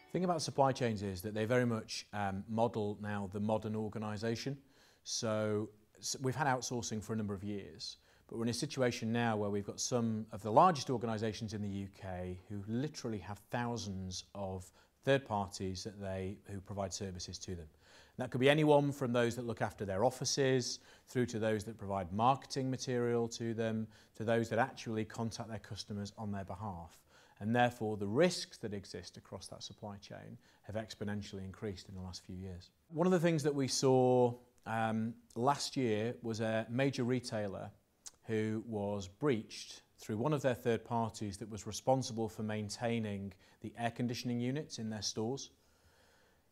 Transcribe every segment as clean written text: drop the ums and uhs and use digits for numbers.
The thing about supply chains is that they very much model now the modern organisation. So we've had outsourcing for a number of years, but we're in a situation now where we've got some of the largest organisations in the UK who literally have thousands of third parties who provide services to them. And that could be anyone from those that look after their offices, through to those that provide marketing material to them, to those that actually contact their customers on their behalf. And therefore the risks that exist across that supply chain have exponentially increased in the last few years. One of the things that we saw last year was a major retailer who was breached through one of their third parties that was responsible for maintaining the air conditioning units in their stores.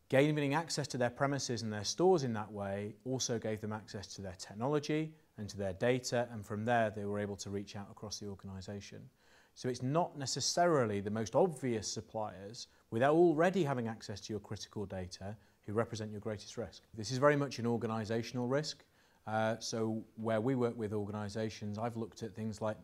Gaining access to their premises and their stores in that way also gave them access to their technology and to their data, and from there they were able to reach out across the organisation. So it's not necessarily the most obvious suppliers without already having access to your critical data who represent your greatest risk. This is very much an organisational risk. So where we work with organisations, I've looked at things like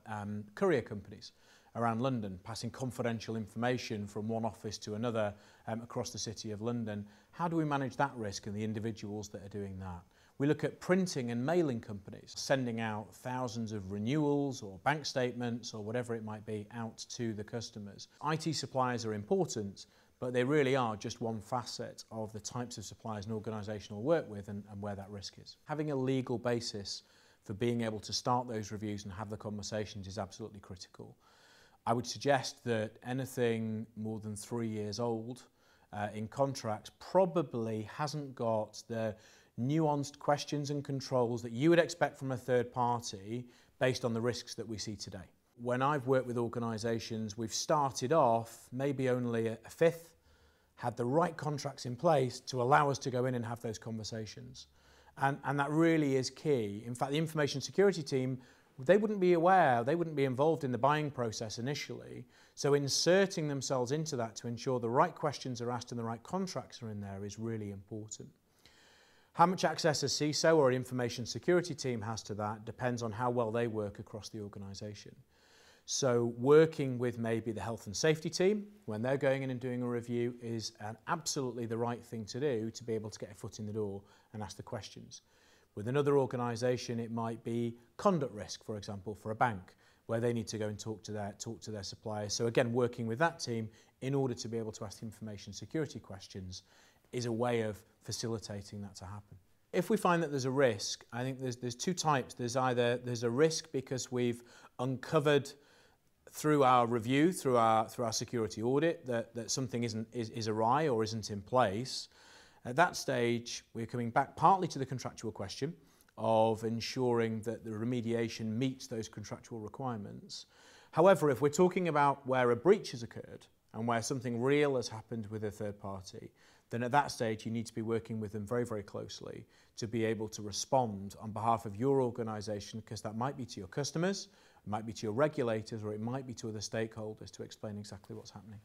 courier companies around London, passing confidential information from one office to another across the City of London. How do we manage that risk and the individuals that are doing that? We look at printing and mailing companies, sending out thousands of renewals or bank statements or whatever it might be out to the customers. IT suppliers are important, but they really are just one facet of the types of suppliers an organisation will work with and where that risk is. Having a legal basis for being able to start those reviews and have the conversations is absolutely critical. I would suggest that anything more than 3 years old in contracts probably hasn't got the nuanced questions and controls that you would expect from a third party based on the risks that we see today. When I've worked with organisations, we've started off maybe only a fifth, had the right contracts in place to allow us to go in and have those conversations. And that really is key. In fact, the information security team, they wouldn't be aware, they wouldn't be involved in the buying process initially. So inserting themselves into that to ensure the right questions are asked and the right contracts are in there is really important. How much access a CISO or an information security team has to that depends on how well they work across the organisation. So working with maybe the health and safety team when they're going in and doing a review is absolutely the right thing to do to be able to get a foot in the door and ask the questions. With another organisation, it might be conduct risk, for example, for a bank, where they need to go and talk to their suppliers. So again, working with that team in order to be able to ask information security questions is a way of facilitating that to happen. If we find that there's a risk, I think there's two types. There's a risk because we've uncovered through our review, through our security audit, that something is awry or isn't in place. At that stage, we're coming back partly to the contractual question of ensuring that the remediation meets those contractual requirements. However, if we're talking about where a breach has occurred and where something real has happened with a third party, then at that stage you need to be working with them very, very closely to be able to respond on behalf of your organisation, because that might be to your customers, it might be to your regulators, or it might be to other stakeholders to explain exactly what's happening.